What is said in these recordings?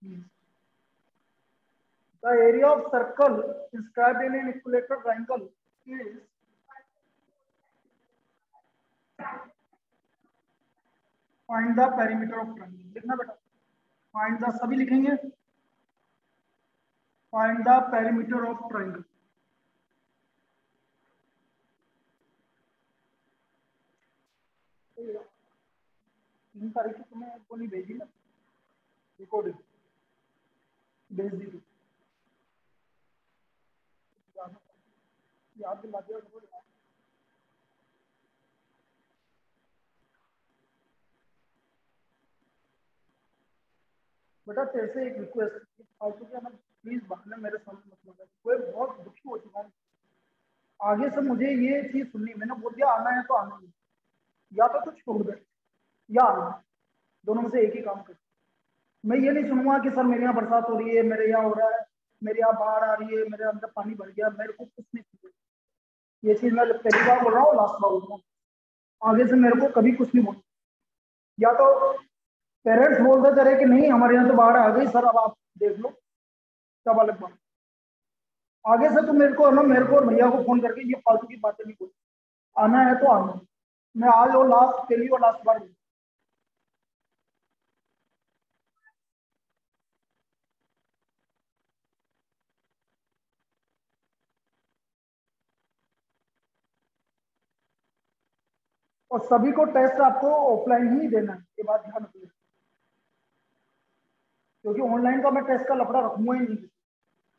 The area of circle inscribed in an equilateral triangle is find the perimeter of triangle. लिखना बेटा, find the सभी लिखेंगे, find the perimeter of triangle. तीन तारीख को तुम्हें वो नहीं भेजी ना रिकॉर्डिंग, भेज दी थी, याद दिला दिया। बेटा तेरे से एक रिक्वेस्ट, फालतू के ना प्लीज बहाने मेरे सामने मत लगा, कोई बहुत दुखी हो चुका हूँ। आगे से मुझे ये चीज सुननी, मैंने बोल दिया आना है तो आना ही, या तो छोड़ दे या आना, दोनों में से एक ही काम कर। मैं ये नहीं सुनूंगा कि सर मेरे यहाँ बरसात हो रही है, मेरे यहाँ हो रहा है, मेरे यहाँ बाढ़ आ रही है, मेरे अंदर पानी भर गया, मेरे को कुछ नहीं चाहिए। ये चीज मैं पहली बार बोल रहा हूँ, लास्ट बार बोल रहा हूँ, आगे से मेरे को कभी कुछ नहीं बोल। या तो पेरेंट्स बोल देते रहे कि नहीं हमारे यहाँ तो बाढ़ आ गई सर, अब आप देख लो, तब अलग बात। आगे से तो मेरे को ना, मेरे को भैया को फोन करके ये फालतू की बातें नहीं बोली, आना है तो आना। मैं आज और लास्ट पहली और लास्ट बार। और सभी को टेस्ट आपको ऑफलाइन ही देना है, ये बात ध्यान रखिए, क्योंकि ऑनलाइन का मैं टेस्ट का लफड़ा रखूंगा ही नहीं,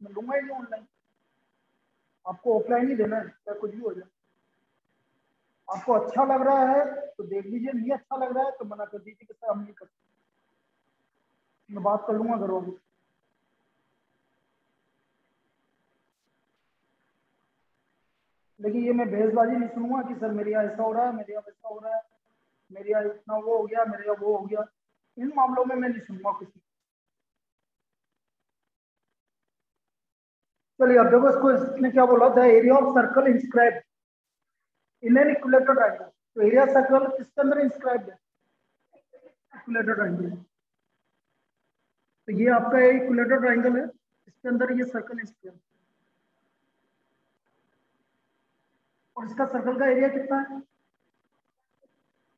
मैं लूंगा ही नहीं ऑनलाइन, आपको ऑफलाइन ही देना है, चाहे कुछ भी हो जाए। आपको अच्छा लग रहा है तो देख लीजिए, नहीं अच्छा लग रहा है तो मना कर दीजिए कि सर हम नहीं करते, मैं बात कर लूंगा घर वालों से। लेकिन ये मैं बहसबाजी नहीं सुनूंगा कि सर मेरे यहाँ ऐसा हो रहा है, मेरे यहाँ वैसा हो रहा है, मेरे यहाँ इतना वो हो गया, मेरे यहाँ वो हो गया, इन मामलों में मैं नहीं सुनूंगा किसी। चलिए अब देखो इसको, इसने क्या बोला था, area of circle inscribe in an equilateral triangle. तो एरिया सर्कल किसके अंदर इंस्क्राइब है, इक्विलेटरल ट्रायंगल। तो ये आपका इक्विलेटरल ट्रायंगल है, इसके अंदर ये सर्कल इंस्क्राइब, और इसका सर्कल का एरिया कितना है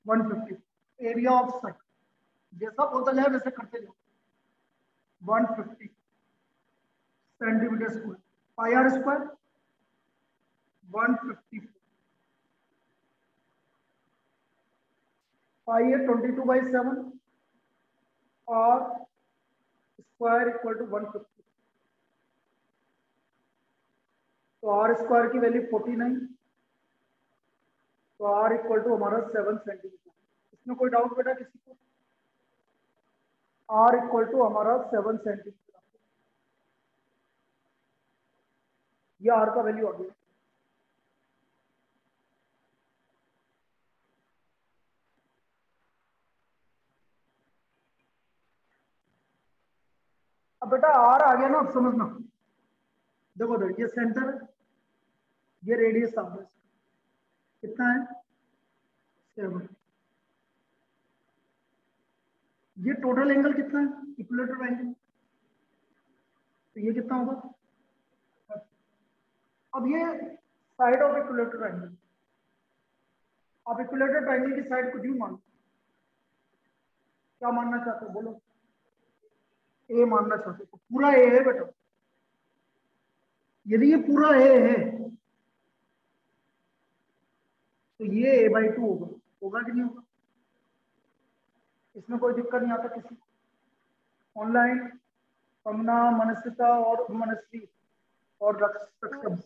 150। एरिया ऑफ सर्कल जैसा बोलता जाए वैसे करते जाओ, 150 centimetre square, pi r square 150, pi है 22/7 और स्क्वायर इक्वल टू 150। तो आर स्क्वायर की वैल्यू 49, तो आर इक्वल टू हमारा 7 सेंटीमीटर। इसमें कोई डाउट बेटा किसी को, आर इक्वल टू हमारा 7 सेंटीमीटर, ये आर का वैल्यू आ गया। अब बेटा आर आ गया ना, अब समझना, देखो देखो ये सेंटर है, ये रेडियस आ गया, कितना है 7, ये टोटल एंगल कितना है इक्विलेटरल एंगल, तो ये कितना होगा। अब ये साइड ऑफ इक्विलेटरल एंगल, आप इक्विलेटरल ट्रायंगल की साइड कुछ भी मान, क्या मानना चाहते हो बोलो, ए मानना चाहते हो, पूरा ए है बेटा, यदि ये पूरा ए है तो ये a/2 होगा, होगा कि नहीं होगा, इसमें कोई दिक्कत नहीं आता किसी ऑनलाइन, कमना मनस्विता और मनस्वी और रक्षम।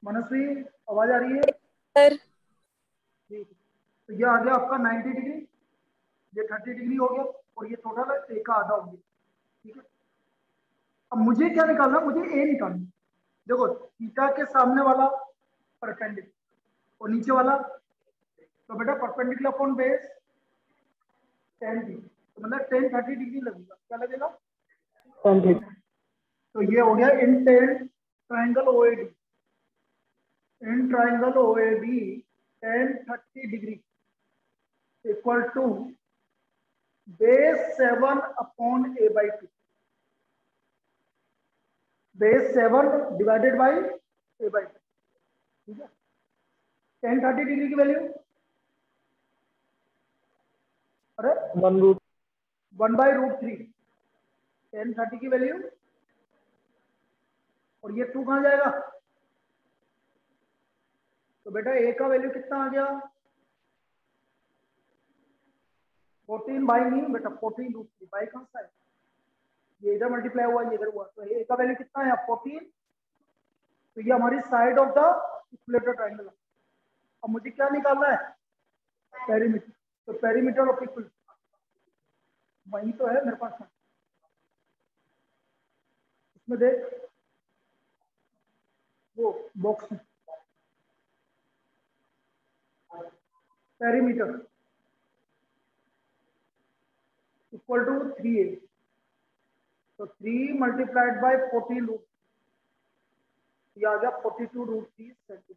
मनस्वी आवाज आ रही है सर? ठीक, तो ये आ गया आपका 90 डिग्री, ये 30 डिग्री हो गया, और ये टोटल है ए का आधा हो गया, ठीक है। अब मुझे क्या निकालना, मुझे ए निकालना, देखो थीटा के सामने वाला परपेंडिकुलर और नीचे वाला, तो बेटा परपेंडिकुलर अपॉन बेस 10 डिग्री, तो मतलब 10-30 डिग्री लगेगा, क्या लगेगा 10 डिग्री। तो ये हो गया in triangle OAD, in triangle OAD 10-30 degree equal to base 7 upon a by 2, base 7 divided by a by 2, ठीक है। tan 30 डिग्री की वैल्यू, अरे 1/√3 tan 30 की वैल्यू, और ये 2 कहां जाएगा, तो बेटा a का वैल्यू कितना आ गया, 14 बाई नहीं बेटा 14√3, बाई कहां से है, ये इधर मल्टीप्लाई हुआ, ये इधर हुआ, तो a का वैल्यू कितना है 14, तो ये हमारी side of the equilateral triangle है। अब मुझे क्या निकालना है, पेरीमीटर, तो पेरीमीटर ऑफ इक्विल वही तो है मेरे पास, इसमें देख वो बॉक्स में पेरीमीटर इक्वल टू 3a, तो 3 मल्टीप्लाइड बाय 14 रूट, ये आ गया 42√3 सेंटीमीटर।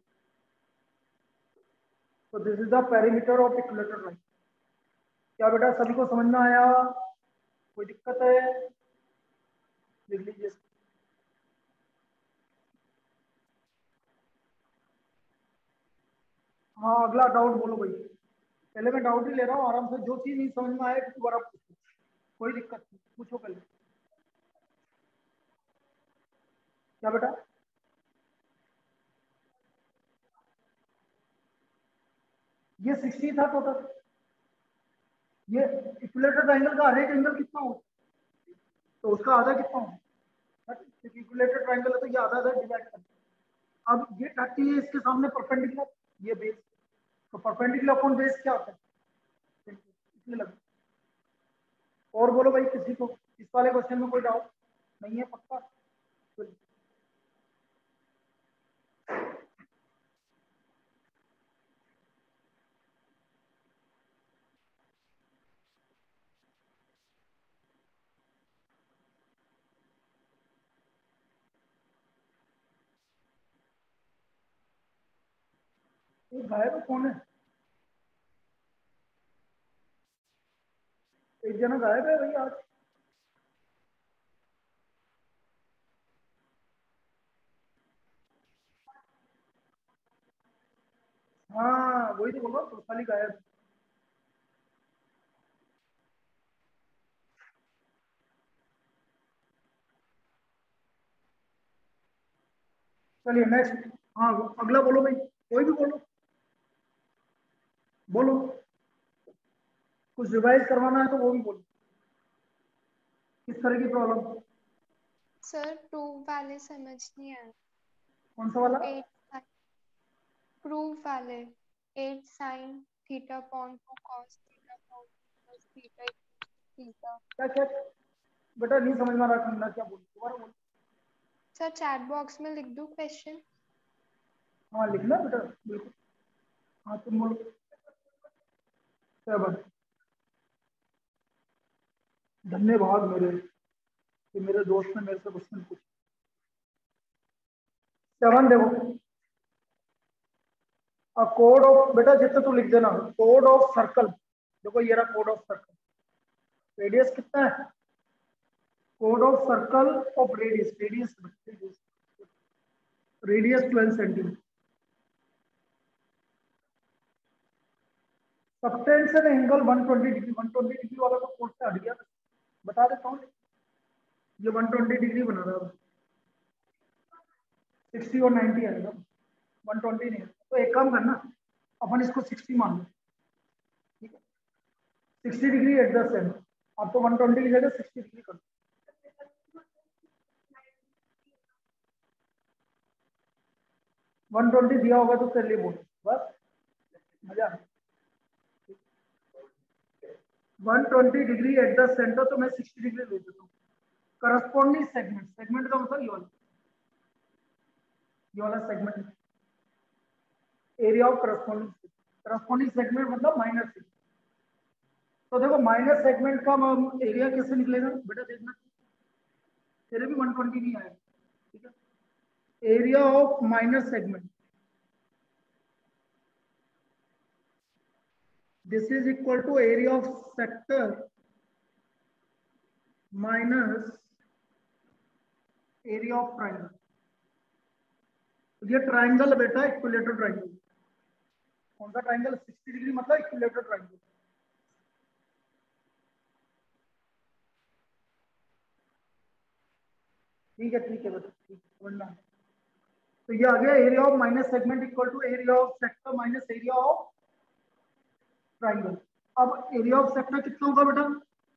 तो this is the perimeter of equilateral triangle. क्या बेटा सभी को समझ में आया, कोई दिक्कत है, लिख लीजिए। हाँ अगला डाउट बोलो भाई, पहले मैं डाउट ही ले रहा हूँ आराम से, जो चीज नहीं समझ में आए दोबारा पूछो, कोई दिक्कत नहीं, पूछो पहले। क्या बेटा, ये 60 था टोटल, ये इक्विलेटरल ट्रायंगल का हर एक एंगल कितना हो, तो उसका आधा कितना हो, इक्विलेटरल ट्रायंगल है तो ये आधा आधा डिवाइड कर, अब ये 30 है इसके सामने परपेंडिकुलर, ये बेस, तो परपेंडिकुलर अपॉन बेस क्या होता है, इसमें लगा। और बोलो भाई किसी को इस वाले क्वेश्चन में कोई डाउट नहीं है पक्का, एक गायब कौन है, एक जना गायब है भाई आज, हाँ वही तो बोल रहा हूँ खाली गायब। चलिए नेक्स्ट, हाँ अगला बोलो भाई, कोई भी बोलो, बोलो कुछ रिवाइज करवाना है तो वो भी बोलो, किस तरह की प्रॉब्लम, सर प्रूफ वाले समझ नहीं आया, कौन सा वाला, 8 प्रूफ वाले 8 sin theta upon 2 cos theta upon plus theta theta. क्या क्या बेटा नहीं समझ में आ रहा, करना क्या बोल, दोबारा बोलो। सर चैट बॉक्स में लिख दूं क्वेश्चन, हाँ लिखना बेटा बिल्कुल, हाँ तुम बोलो, 7, धन्यवाद मेरे कि मेरे दोस्त ने मेरे से क्वेश्चन पूछा। 7 देखो, कोड ऑफ बेटा जितना तू लिख देना, कोड ऑफ सर्कल, देखो ये रहा कोड ऑफ सर्कल, रेडियस कितना है, कोड of circle of radius, radius 12 centimetre, subtension angle 120 degree, 120 degree वाला तो कोड से हट गया, बता देता हूँ, ये 120 डिग्री बना रहा है, 60 और 90 आएगा, 120 नहीं, तो एक काम करना, अपन इसको 60 मान लो, ठीक है, 60 डिग्री एट द सेंटर, आप तो 120 की जगह 60 डिग्री कर, 120 दिया होगा तो चलिए बोलो, बस मजा, 120 डिग्री एट द सेंटर, तो मैं 60 डिग्री ले देता हूँ, करस्पॉन्डिंग सेगमेंट, सेगमेंट का मतलब ये वाला segment, area of corresponding, corresponding segment मतलब माइनस, तो देखो माइनस सेगमेंट का एरिया कैसे निकलेगा बेटा, देखना तेरे भी 120 नहीं आएगा, ठीक है, area of minus segment, this is equal to area of sector minus area of triangle. ये ट्राइंगल है बेटा, इक्विलेटरल ट्राइंगल। कौन सा ट्राइंगल? 60 डिग्री मतलब इक्विलेटरल ट्राइंगल। ठीक है बेटा, ठीक है, समझना। तो ये आ गया area of minus segment equal to area of sector minus area of triangle. अब एरिया ऑफ सेक्टर कितना होगा बेटा?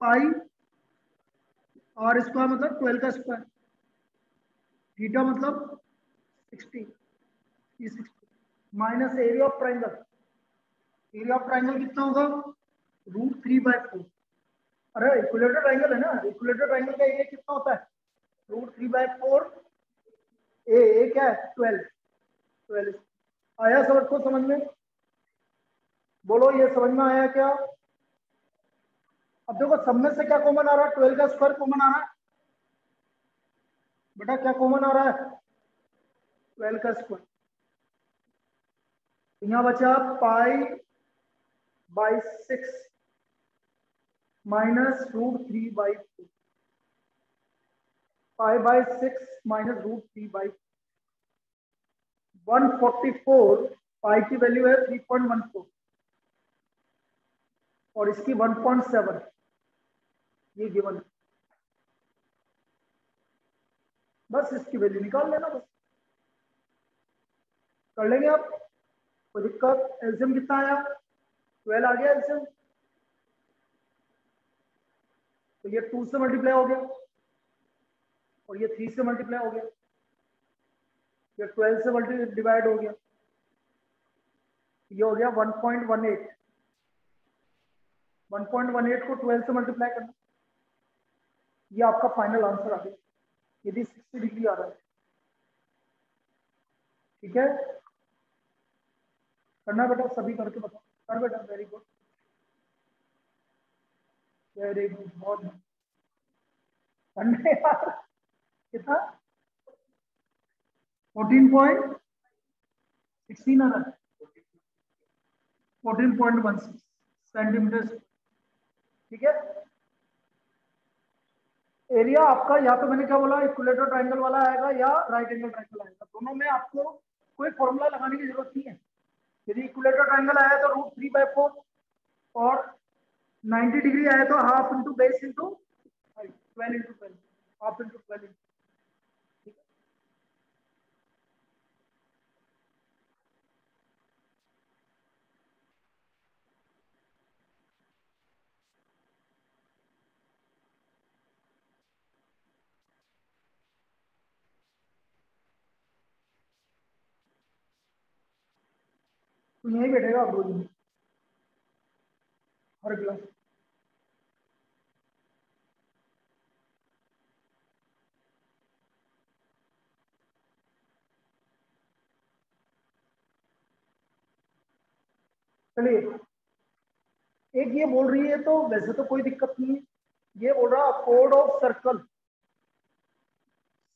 पाई आर स्क्वायर मतलब 12 का स्क्वायर, थीटा मतलब 60, ये 60 minus area of triangle. Area of triangle कितना होगा? √3/4। अरे इक्विलेटरल ट्राइंगल है ना, इक्विलेटरल ट्राइंगल का एरिया कितना होता है? √3/4। ए क्या है? 12। आया सबको समझ में? बोलो ये समझ में आया क्या? अब देखो सब में से क्या कॉमन आ रहा है? 12 का स्क्वायर कॉमन आ रहा है बेटा। क्या कॉमन आ रहा है? 12 का स्क्वायर। यहाँ बचा π/6 माइनस √3/4। π/6 माइनस √3/4 144। पाई की वैल्यू है 3.14 और इसकी 1.7, ये गिवन है। बस इसकी वैल्यू निकाल लेना, बस कर लेंगे आप, कोई दिक्कत। एलसीएम कितना आया? 12 आ गया एलसीएम। तो ये 2 से मल्टीप्लाई हो गया और ये 3 से मल्टीप्लाई हो गया, ये 12 से मल्टी डिवाइड हो गया, ये हो गया 1.18। 1.18 को 12 से मल्टीप्लाई करना, ये आपका फाइनल आंसर आ गया। यदि 60 डिग्री आ रहा है, ठीक है, करना बेटा, सभी करके बताओ। कर बेटा, वेरी गुड, वेरी गुड, बहुत करने यार। कितना? 14.16 आ रहा है, 14.16 सेंटीमीटर। ठीक है, एरिया आपका या तो मैंने क्या बोला, इक्विलेटरल ट्राइंगल वाला आएगा या राइट एंगल ट्राइंगल आएगा। दोनों में आपको कोई फॉर्मूला लगाने की जरूरत नहीं है। यदि इक्विलेटरल ट्राइंगल आया तो √3/4 और 90 डिग्री आया तो half into base into 12 into 12, half into 12। ठीक है, तो यही बैठेगा आप 2 दिन हर क्लास। चलिए, एक ये बोल रही है तो वैसे तो कोई दिक्कत नहीं है, ये बोल रहा कोड of circle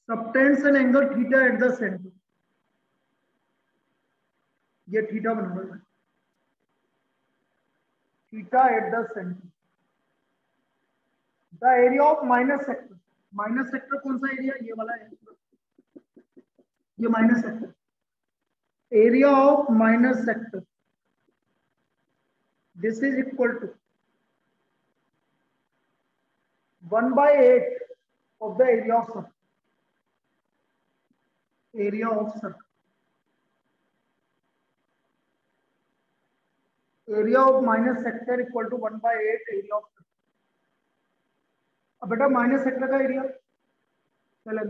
subtends an angle theta at the centre. ये थीटा बना रहा है, theta at the centre. The area of minus sector, minus sector कौन सा एरिया? ये वाला है, ये minus sector. Area of minus sector, this is equal to 1/8 of the area of circle, area of circle, area of minus sector equal to 1/8 area of circle। अब बेटा minus sector का area चले,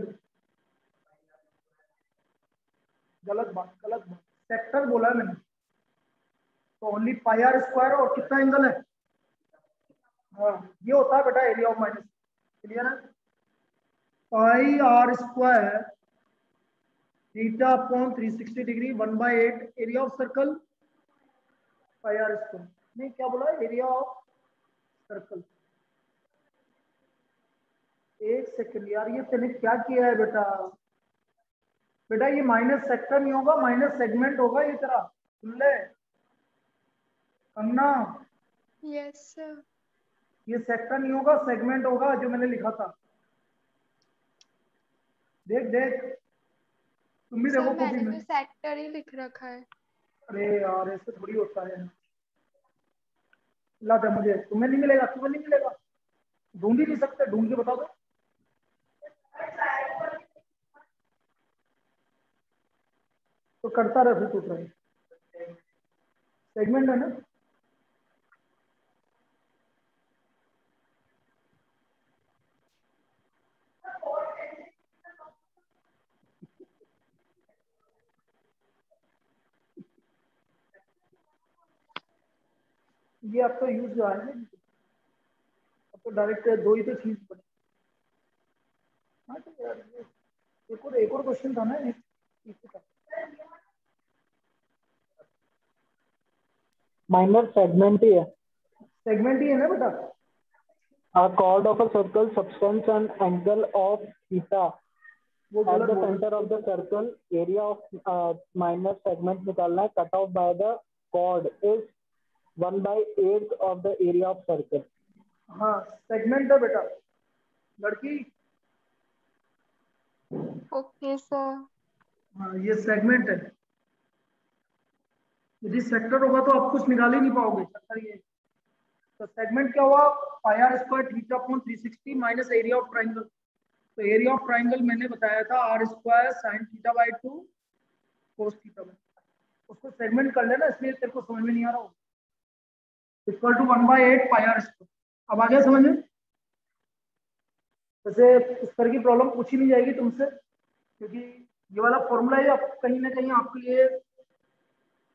गलत बात, गलत बात, सेक्टर बोला है मैंने, तो ओनली πr² और कितना एंगल है? हाँ, ये होता है बेटा एरिया ऑफ माइनस। क्लियर है? πr² theta upon 360 degree 1/8 area of circle πr²। नहीं, क्या बोला? Area of circle. एक सेकंड यार, ये तूने क्या किया है बेटा? बेटा ये माइनस सेक्टर नहीं होगा, माइनस सेगमेंट होगा ये तेरा, सुन ले कंगना। Yes sir. ये सेक्टर नहीं होगा, सेगमेंट होगा जो मैंने लिखा था। देख देख, तुम भी सर देखो कॉपी मैंने में। तो सेक्टर ही लिख रखा है। अरे यार ऐसे थोड़ी होता है। ला दे मुझे, तुम्हें नहीं मिलेगा, तुम्हें नहीं मिलेगा, ढूंढ ही नहीं सकते, ढूंढ के बता दो। तो करता रहे तू ट्राई। सेगमेंट है ना? ये अब तो यूज जो है ना, अब तो डायरेक्ट दो ही तो चीज बने। हाँ तो यार एक और क्वेश्चन था ना इसी का। माइनर सेगमेंट ही है। सेगमेंट ही है ना बेटा? A chord of a circle subtends an angle of theta वो at गलत the बोल center of the circle. Area of minor segment निकालना है. Cut off by the chord is 1/8 of the area of circle. हाँ segment है बेटा लड़की। Okay sir. हाँ ये सेगमेंट है। यदि सेक्टर होगा तो आप कुछ निकाल ही नहीं पाओगे, चक्कर ये। तो सेगमेंट क्या हुआ? Pi r square theta upon 360 minus area of triangle. तो एरिया ऑफ ट्राइंगल मैंने बताया था r square sine theta by 2 cos theta by. उसको सेगमेंट कर लेना, इसलिए तेरे को समझ में नहीं आ रहा हो। Equal to 1/8 pi r square. अब आ गया समझ में? वैसे इस तरह की प्रॉब्लम पूछी नहीं जाएगी तुमसे, क्योंकि ये वाला फॉर्मूला ही आप कहीं ना कहीं आपके लिए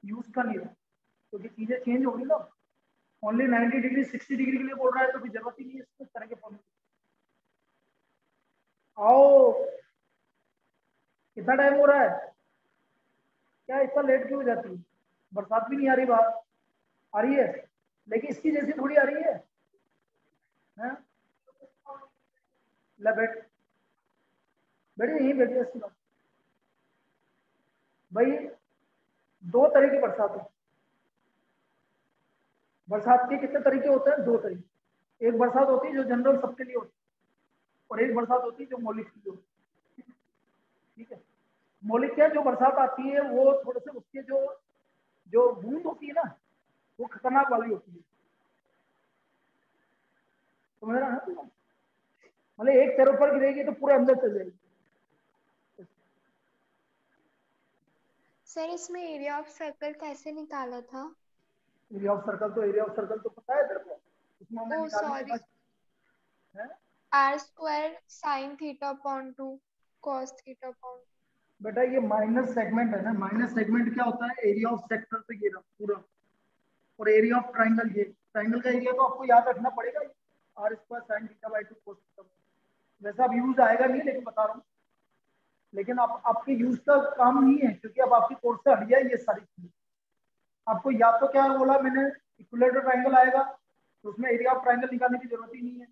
यूज का नहीं है, क्योंकि चीजें चेंज होगी ना। ओनली 90 डिग्री 60 डिग्री के लिए बोल रहा है तो फिर जरूरत ही नहीं है इस तरह के फॉर्मूले। आओ, कितना टाइम हो रहा है? क्या इतना लेट क्यों हो जाती है? बरसात भी नहीं आ रही बाहर, आ रही है लेकिन इसकी जैसी थोड़ी आ रही है, हैं? ले बैठ, बैठिए यहीं बैठिए इसकी बात। भाई दो तरह की बरसात है। बरसात के कितने तरीके होते हैं? दो तरीके। एक बरसात होती है जो जनरल सबके लिए होती है, और एक बरसात होती है जो मौलिक के लिए होती है। ठीक है? मौलिक क्या, जो बरसात आती है वो थोड़े से उसके जो जो बूंद होती है ना, वो खतरनाक वाली होती है। समझ रहा है ना? मतलब एक तेरे ऊपर गिरेगी तो पूरे अंदर चल जाएगी। सर इसमें एरिया ऑफ सर्कल कैसे निकाला था? एरिया ऑफ सर्कल तो एरिया ऑफ सर्कल तो पता है तेरे को, उसमें हमने ओ निकालने के सॉरी, बाद है। R square sine theta upon 2 cos theta upon. बेटा ये माइनस सेगमेंट है ना, माइनस सेगमेंट क्या होता है? एरिया ऑफ सेक्टर पे ये पूरा। और एरिया ऑफ ट्राइंगल, ये ट्राइंगल का एरिया तो आपको याद रखना पड़ेगा, r square sine theta by 2 cos theta. वैसा अब यूज आएगा नहीं लेकिन बता रहा हूँ। लेकिन आप आपके यूज का काम नहीं है, क्योंकि अब आपकी कोर्स से हट गया ये सारी चीजें। आपको या तो क्या बोला मैंने, इक्विलेटरल ट्राइंगल आएगा तो उसमें एरिया ऑफ ट्राइंगल निकालने की जरूरत ही नहीं है,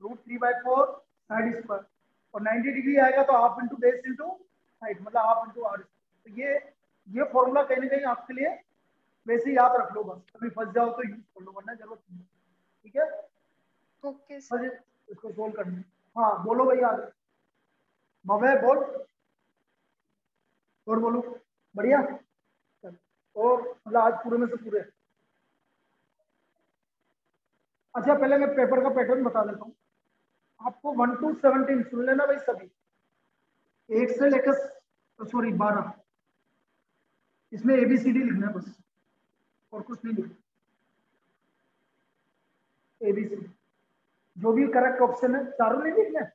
√3/4 साइड स्क्वायर। और 90 डिग्री आएगा तो half into base into height, मतलब हाफ इंटू आर। तो ये फॉर्मूला कहीं ना कहीं आपके लिए वैसे ही याद रख लो, बस कभी फंस जाओ तो यूज कर लो, वरना जरूरत नहीं है। ठीक है? ओके बस सर। इसको सोल्व करना है। हाँ बोलो भैया आगे। भव्य बोल, और बोलो। बढ़िया। और मतलब आज पूरे में से पूरे। अच्छा पहले मैं पेपर का पैटर्न बता देता हूँ आपको। 1 to 17 सुन लेना भाई सभी, 1 से लेकर सॉरी 12। इसमें ABCD लिखना है बस, और कुछ नहीं लिखना। ABCD जो भी करेक्ट ऑप्शन है, चारों नहीं लिखना है,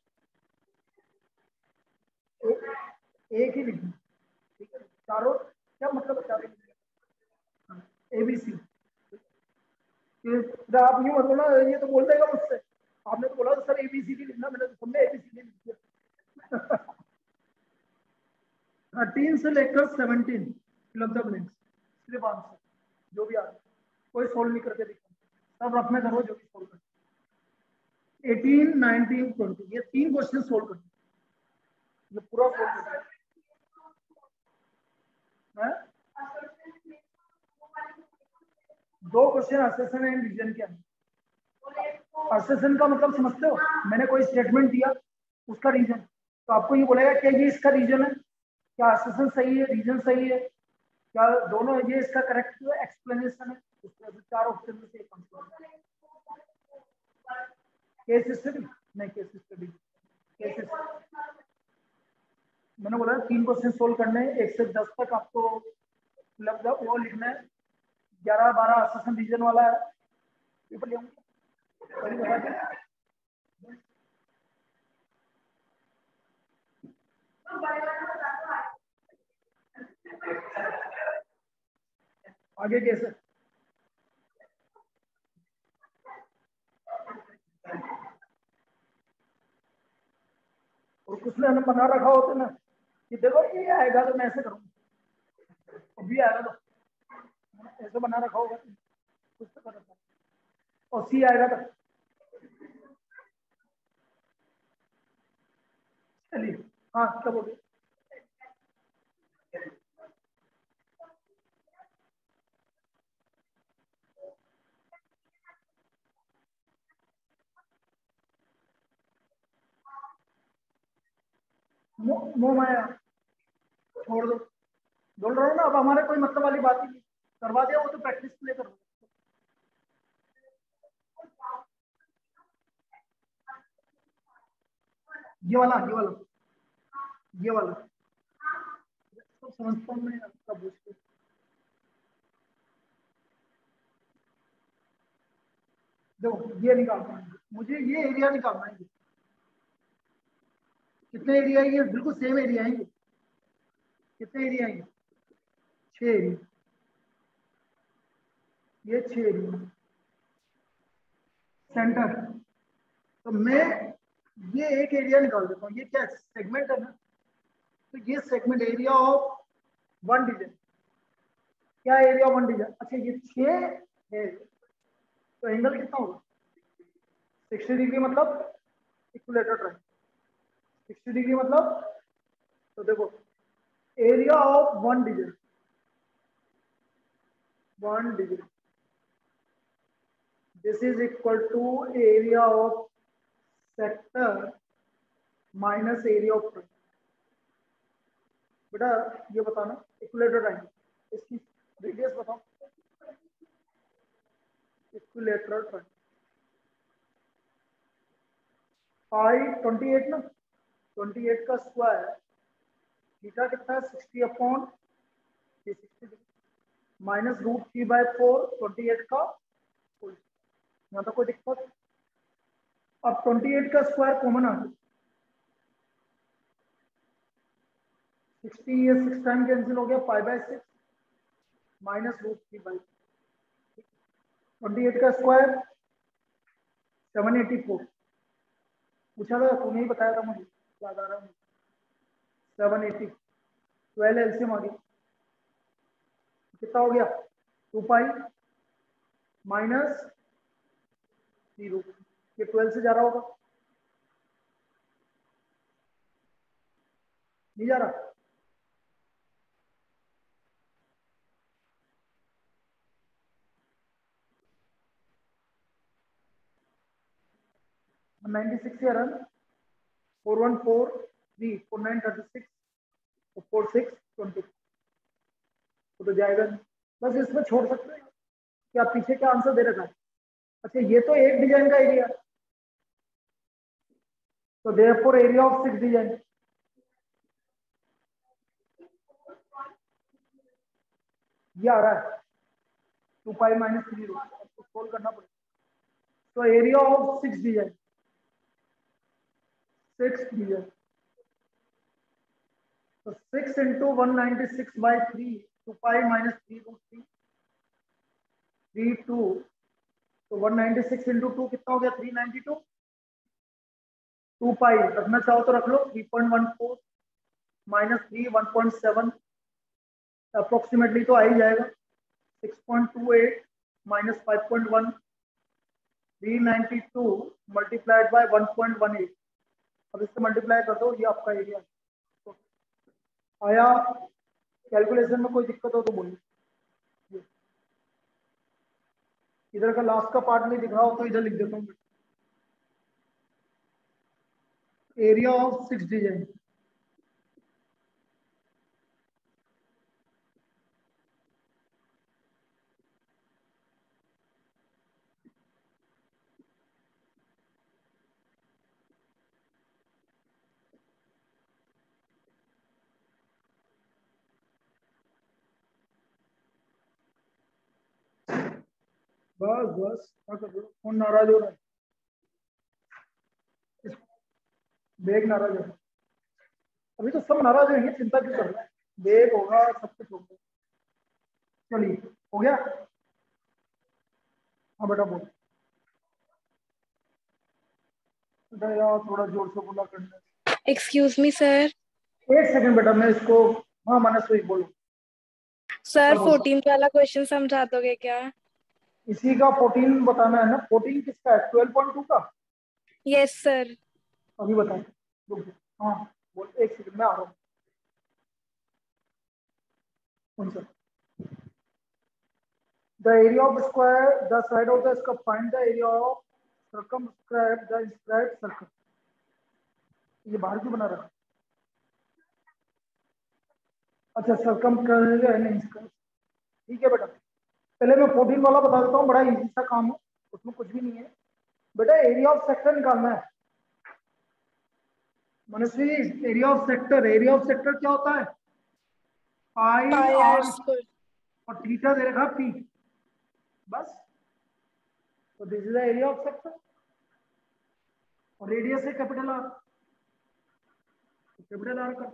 एक ही लिखना। ठीक है? चारों क्या मतलब है? चारों ABC। आप यूं मतलब ना, ये तो बोल देगा मुझसे, आपने तो बोला सर ABCD लिखना, मैंने तो सबने ABCD लिख दिया। 13 से लेकर 17 फिल द ब्लैंक्स, सिर्फ आंसर जो भी आ रहा है, कोई सोल्व नहीं करके दिखा, सब रफ में करो जो भी सोल्व कर। 18, 19, 20 ये 3 क्वेश्चन सोल्व कर, ये पूरा सोल्व कर है। 2 क्वेश्चन असेसन एंड रीजन के अंदर, असर्शन का मतलब समझते हो? मैंने कोई स्टेटमेंट दिया, उसका रीजन, तो आपको ये बोलेगा क्या ये इसका रीजन है, क्या असर्शन सही है, रीजन सही है, क्या दोनों ये इसका करेक्ट एक्सप्लेनेशन है। उसके चार ऑप्शन में से एक केस स्टडी नहीं, केस स्टडी केस, मैंने बोला 3 क्वेश्चन सोल्व करने, 1 से 10 तक आपको लगभग वो लिखना है। 11-12 असर्शन रीजन वाला है, पेपर ले आऊंगा। आगे कैसे? और कुछ ने हमें बना रखा होता ना कि देखो ये आएगा तो मैं ऐसे करूंगा, अभी आएगा तो ऐसे बना रखा होगा, कुछ तो कर रखा, और सी आएगा तो चलिए। हाँ क्या बोलिए? मोह माया छोड़ दो, बोल रहा हूँ ना, अब हमारे कोई मतलब वाली बात ही नहीं, करवा दिया वो तो प्रैक्टिस के लिए करो। ये वाला तो समझता हूँ मैं आपका पूछते। देखो ये निकालना है मुझे, ये एरिया निकालना है। कितने एरिया है ये? बिल्कुल सेम एरिया है ये। कितने एरिया है? 6 एरिया, ये 6 एरिया सेंटर। तो मैं ये एक एरिया निकाल देता हूँ, ये क्या सेगमेंट है ना, तो ये segment area of one division, क्या एरिया ऑफ वन डिवीजन। अच्छा ये 6 है, तो एंगल कितना होगा? 60 डिग्री, मतलब इक्विलेटर ट्रायंगल। 60 डिग्री मतलब, तो देखो area of one division, this is equal to area of sector minus area of triangle। बेटा ये बताना इक्विलेटर ट्रायंगल, इसकी रेडियस बताओ। इक्विलेटरल ट्रायंगल पाई 28 ना, 28 का स्क्वायर, थीटा कितना है? 60/360 माइनस √3/4, 28 का होल। यहाँ तो कोई दिक्कत? अब 28 का स्क्वायर कॉमन आ गया, 60 ये 6 टाइम कैंसिल हो गया, π/6 माइनस √3/4, 28 का स्क्वायर 784। पूछा था, तूने ही बताया था मुझे, याद आ रहा है। 780, 12 एलसीएम आ गया, कितना हो गया? 2 पाई माइनस 0, ये 12 से जा रहा होगा, नहीं जा रहा? हम 96 से रन 4143 4936 4620 तो जाएगा नहीं। बस इसमें छोड़ सकते हैं कि आप पीछे क्या आंसर दे रखा है। अच्छा ये तो एक डिजाइन का एरिया, तो देयरफॉर एरिया ऑफ 6 डिजाइन, ये आ रहा है 2 पाई माइनस 3 आपको सोल्व करना पड़ेगा। तो एरिया ऑफ 6 डिजाइन, 6 डिजाइन, तो 6 इंटू 196/3, 2 पाई माइनस 3√3 32, तो 196 इंटू 2 कितना हो गया? 392। 2 पाई रखना चाहो तो रख लो, 3.14 माइनस 3 1.7 अप्रोक्सीमेटली तो आ ही जाएगा। 6.28 माइनस 5.1 392 मल्टीप्लाइड बाय 1.18। अब इससे मल्टीप्लाई कर दो, ये आपका एरिया तो आया। कैलकुलेशन में कोई दिक्कत हो तो बोलिए। इधर का लास्ट का पार्ट नहीं दिख रहा हो तो इधर लिख देता हूँ। Area of 6 design. बस बस क्या कर रहे हो? कौन नाराज हो रहा है? बेग नाराज हो रहा है? अभी तो सब नाराज होंगे, चिंता क्यों कर रहा है? बेग होगा, सब कुछ होगा। चलिए, हो गया। हाँ बेटा बोल। बेटा यार थोड़ा जोर से बोला करना। Excuse me sir. एक सेकंड बेटा, मैं इसको। हाँ मनस्वी बोलो। सर क्या बोल? 14th वाला क्वेश्चन समझा दोगे क्या? इसी का 14 बताना है ना? 14 किसका है? 12.2 का। Yes sir. अभी बताओ। रुक जाओ। हाँ बोल, एक सेकंड में आ रहा हूँ। कौन सा? The area of square the side of the square, find the area of circumscribe the inscribed circle. ये बाहर क्यों बना रहा है? अच्छा सर्कमस्क्राइब है नहीं इसका। ठीक है बेटा, पहले मैं 14 वाला बता देता हूँ, बड़ा इजी सा काम है, उसमें कुछ भी नहीं है। बेटा एरिया ऑफ सेक्टर निकालना है। Manasvi, area of sector, area of sector क्या होता है? Pi pi r r square. और थीटा दे रखा पी, बस। तो this is the area of sector और रेडियस है कैपिटल आर, कैपिटल आर का।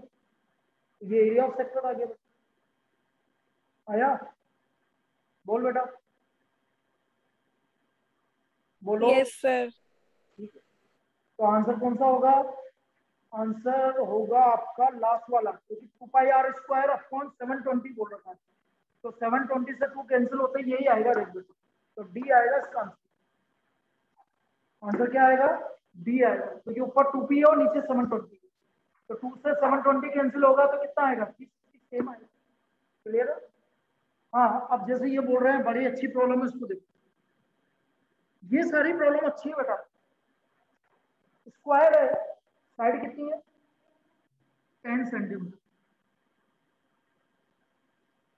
ये एरिया ऑफ सेक्टर आ गया बेटा। आया? बोल बेटा, बोलो। Yes sir. ठीक है, तो आंसर कौन सा होगा? आंसर होगा आपका लास्ट वाला, क्योंकि 2 पाई आर स्क्वायर अपॉन 720 बोल रखा है। तो 720 से 2 कैंसिल होते हैं, यही आएगा रेट। तो डी आएगा इसका आंसर। आंसर क्या आएगा? डी आएगा, क्योंकि ऊपर 2p है और नीचे 720। तो 2 से 720 कैंसिल होगा तो कितना आएगा? सेम आएगा। क्लियर है? हाँ, अब जैसे ये बोल रहे हैं बड़ी अच्छी प्रॉब्लम है, इसको देखो। ये सारी प्रॉब्लम अच्छी है बेटा। स्क्वायर है, साइड कितनी है? 10 सेंटीमीटर।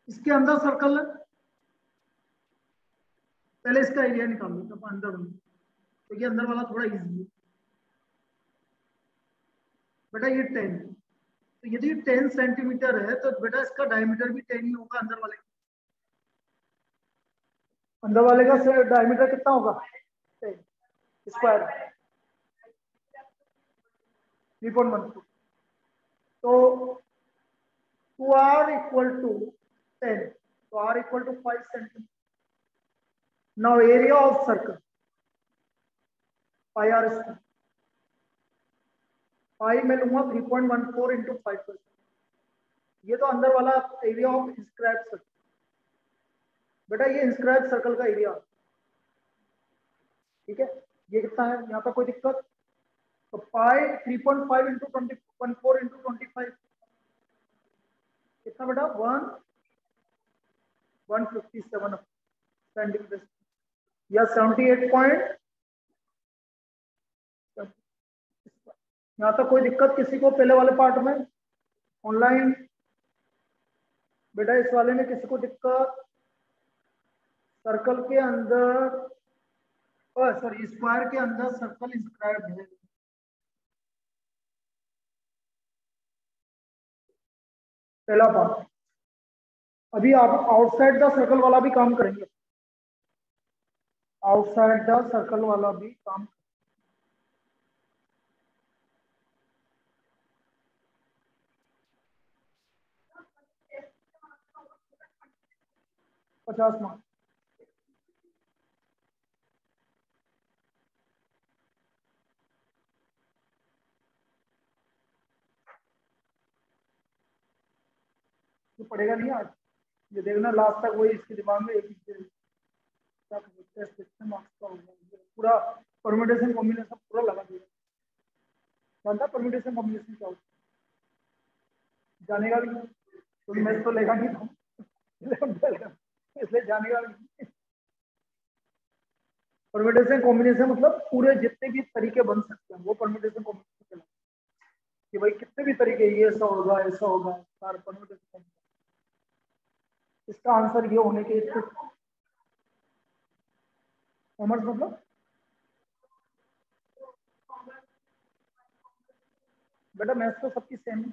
इसके अंदर सर्कल है, पहले इसका एरिया निकाल लो तब अंदर में, तो ये अंदर वाला थोड़ा इजी है बेटा। ये 10, तो यदि 10 सेंटीमीटर है तो बेटा इसका डायमीटर भी 10 ही होगा अंदर वाले का। अंदर वाले का डायमीटर कितना होगा? 10 स्क्वायर 3.14। तो 2r इक्वल टू 10, तो r equal to 5 centimetre. Now area of circle pi r square, pi में लूंगा 3.14 इंटू 5%। ये तो अंदर वाला एरिया ऑफ इंस्क्राइब सर्कल। बेटा ये इंस्क्राइब सर्कल का एरिया, ठीक है। ये कितना है? यहाँ पर कोई दिक्कत? तो पाई 3.5 इंटू 14 इंटू 25 कितना बेटा? 157 सेंटीमीटर या 78 पॉइंट। यहाँ तक कोई दिक्कत किसी को पहले वाले पार्ट में? ऑनलाइन बेटा इस वाले में किसी को दिक्कत? सर्कल के अंदर, सॉरी स्क्वायर के अंदर सर्कल इंस्क्राइब्ड है। पहला पार्ट। अभी आप आउटसाइड द सर्कल वाला भी काम करेंगे, आउटसाइड द सर्कल वाला भी काम। पचास मार्क। ये पढ़ेगा नहीं आज, ये देखना लास्ट तक वही इसके दिमाग में एक ही मार्क्स का होगा पूरा। परम्यूटेशन कॉम्बिनेशन पूरा लगा दिया। जानता परम्यूटेशन कॉम्बिनेशन क्या होता है? जानेगा भी नहीं तो मैं तो लेगा नहीं था, इसलिए जानेगा भी नहीं। परम्यूटेशन कॉम्बिनेशन मतलब पूरे जितने भी तरीके बन सकते हैं वो परम्यूटेशन कॉम्बिनेशन। कि भाई कितने भी तरीके, ये ऐसा होगा, ऐसा होगा, सारे परम्यूटेशन। इसका आंसर ये होने के कॉमर्स मतलब बेटा मैथ्स तो सबकी सेम है,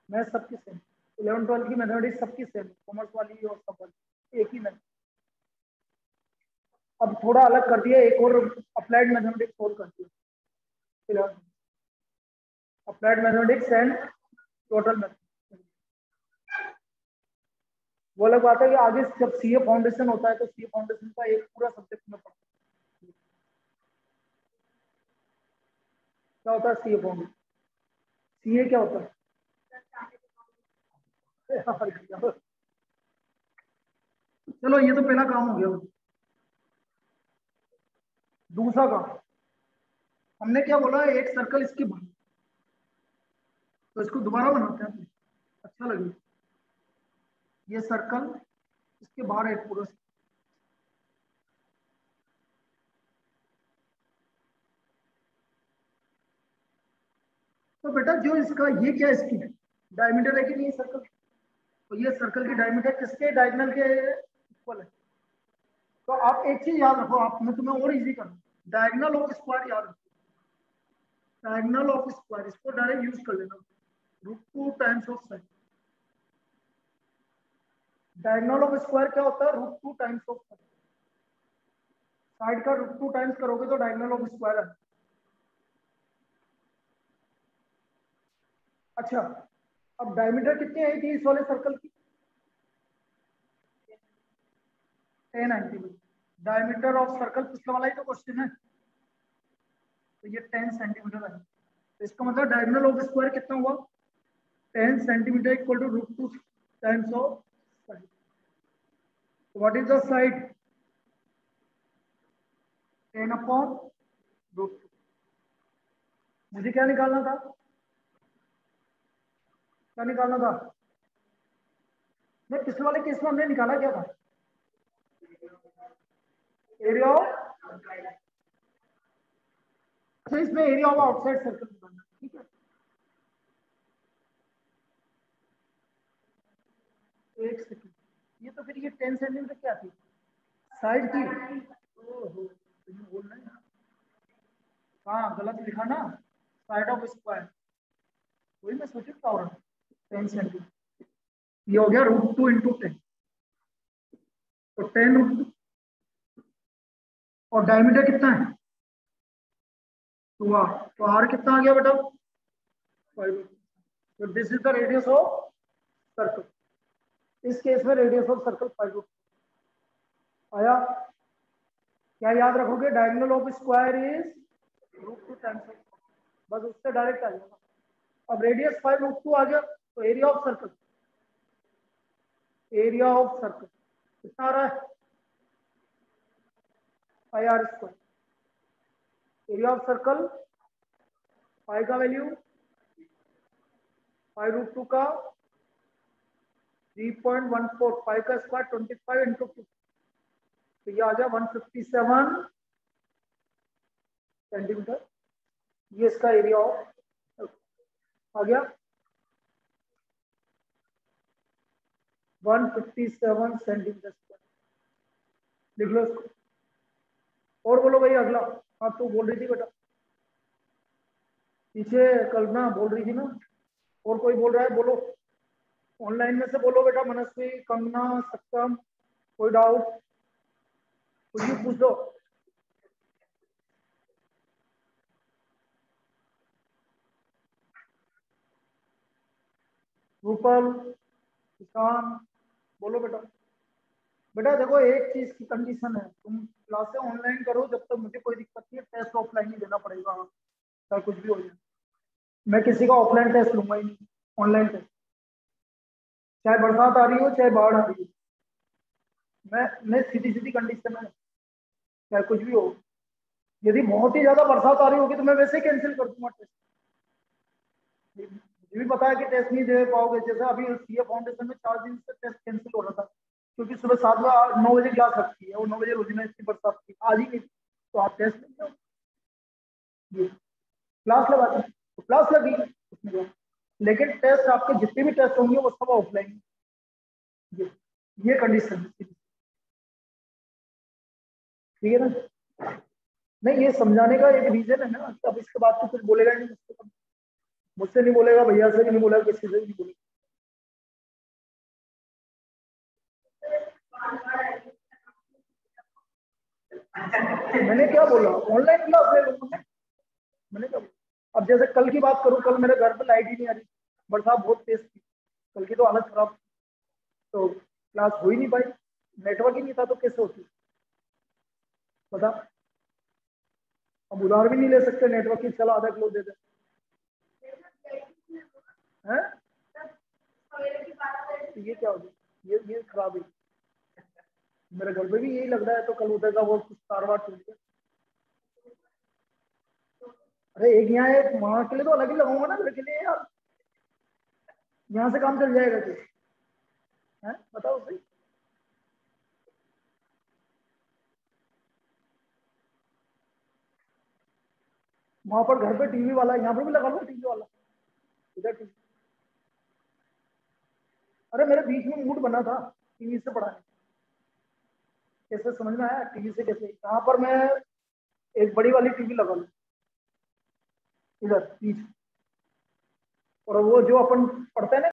मैथ्स सबकी सेम, 11-12 की मैथमेटिक्स सबकी सेम, कॉमर्स वाली और सब वाली एक ही मैथ। अब थोड़ा अलग कर दिया, एक और अप्लाइड मैथमेटिक्स सोल्व कर दिया, applied mathematics and total mathematics. वो अलग बात है कि आगे जब सीए फाउंडेशन होता है तो सीए फाउंडेशन का एक पूरा सब्जेक्ट में पढ़ता है। क्या होता है सीए फाउंडेशन? सीए क्या होता है? चलो ये तो पहला काम हो गया। दूसरा काम, हमने क्या बोला, एक सर्कल इसकी बनी, तो इसको दोबारा बनाते हैं, अच्छा लगे। ये सर्कल, इसके बाहर एक पूरा, तो बेटा जो इसका ये क्या, इसकी डायमीटर है कि नहीं सर्कल, तो ये सर्कल की डायमीटर किसके डायगोनल के इक्वल है। तो आप एक चीज याद रखो, आप, मैं तुम्हें और इजी करूँ, डायगोनल ऑफ स्क्वायर याद रखो, डायगोनल ऑफ स्क्वायर, इसको डायरेक्ट यूज कर लेना, √2 times of sine. Diagonal of square क्या होता है? √2 टाइम्स ऑफ साइन। साइड का √2 टाइम्स करोगे तो डायगोनल ऑफ स्क्वायर है। अच्छा, अब डायमीटर कितनी आई थी इस वाले सर्कल की? 10 आई थी। डायमीटर ऑफ सर्कल पिछले वाला ही तो क्वेश्चन है, तो ये 10 सेंटीमीटर है। तो इसका मतलब डायगोनल ऑफ स्क्वायर कितना हुआ? 10 centimetre equal to √2 times of side. What is the side? 10/√2। मुझे क्या निकालना था? क्या निकालना था? मैं पिछले वाले केस में हमने निकाला क्या था? एरिया ऑफ, अच्छा इसमें एरिया ऑफ आउटसाइड सर्कल निकालना, ठीक है। एक सेकंड, ये तो फिर ये 10 सेंटीमीटर क्या थी? साइड थी। ओहो, बोलना है, हाँ गलत लिखा ना, साइड ऑफ स्क्वायर, वही मैं सोच रहा हूँ 10 सेंटीमीटर, ये हो गया √2 इंटू 10, तो 10 और डायमीटर कितना है? 2r, तो r कितना आ गया बेटा? 5। तो this is the radius of circle, इस केस में रेडियस ऑफ सर्कल 5 आया। क्या याद रखोगे? Diagonal of square is √2 times, बस उससे डायरेक्ट आ जाएगा। अब रेडियस 5√2 आ गया, तो area of circle, area of circle कितना आ रहा है? πr²। एरिया ऑफ सर्कल, पाई का वैल्यू 5√2 का 3.14, पाई का स्क्वायर 25 इंटू 2, तो ये आ गया 157 सेंटीमीटर। ये इसका एरिया ऑफ आ गया 157 सेंटीमीटर स्क्वायर। लिख लो इसको, और बोलो भाई अगला। आप तो बोल रही थी बेटा, पीछे कल्पना बोल रही थी ना, और कोई बोल रहा है? बोलो, ऑनलाइन में से बोलो बेटा, मनस्वी, कंगना, सत्यम, कोई डाउट कुछ भी पूछ लो। रूपल, किसान, बोलो बेटा। बेटा देखो, एक चीज की कंडीशन है, तुम क्लासें ऑनलाइन करो जब तक, मुझे कोई दिक्कत नहीं है, टेस्ट ऑफलाइन ही देना पड़ेगा, चाहे कुछ भी हो जाए। मैं किसी का ऑफलाइन टेस्ट लूंगा ही नहीं, ऑनलाइन टेस्ट, चाहे बरसात आ रही हो चाहे बाढ़ आ रही हो। मैं सीधी सीधी कंडीशन है, चाहे कुछ भी हो। यदि बहुत ही ज्यादा बरसात आ रही होगी तो मैं वैसे कैंसिल कर दूंगा टेस्ट। मुझे भी पता है कि टेस्ट नहीं दे पाओगे, जैसे अभी सीए फाउंडेशन में 4 दिन से टेस्ट कैंसिल हो रहा था, क्योंकि सुबह 9 बजे जा सकती है, और 9 बजे रोजाना इतनी बरसात थी, आज ही नहीं, तो आप टेस्ट नहीं दो, क्लास लगा दी तो क्लास लगी उसमें क्या। लेकिन टेस्ट आपके जितने भी टेस्ट होंगे वो सब ऑफलाइन, ये कंडीशन ठीक है ना। नहीं ये समझाने का एक रीजन है ना, अब इसके बाद तो कुछ बोलेगा नहीं मुझसे नहीं बोलेगा, भैया से भी नहीं बोलेगा, किसी से भी नहीं बोलेगा। मैंने क्या बोला ऑनलाइन क्लास ले लूंगा मैंने क्या बोला। अब जैसे कल की बात करूं, कल मेरे घर पे लाइट ही नहीं आ रही, बरसात बहुत तेज थी, कल की तो हालत खराब, तो क्लास हो ही नहीं पाई, नेटवर्क ही नहीं था, तो कैसे होती बता। अब उधार भी नहीं ले सकते नेटवर्क की, चलो आधा किलो दे दे हैं। तो ये क्या हो गया, ये खराब है। मेरे घर पे भी यही लग रहा है, तो कल उधर का वो कुछ कारवार टूट गया। अरे एक यहाँ है, वहां के लिए तो अलग ही लगाऊंगा ना, घर के लिए यार, यहाँ से काम चल जाएगा कि है, बताओ सही। वहां पर घर पे टीवी वाला, यहाँ पे भी लगा लो टीवी वाला, इधर टीवी। अरे मेरे बीच में मूड बना था टीवी से पढ़ाने, कैसे समझ में आया टीवी से कैसे, यहाँ पर मैं एक बड़ी वाली टीवी लगा लूँ इधर बीच, और वो जो अपन पढ़ते हैं ना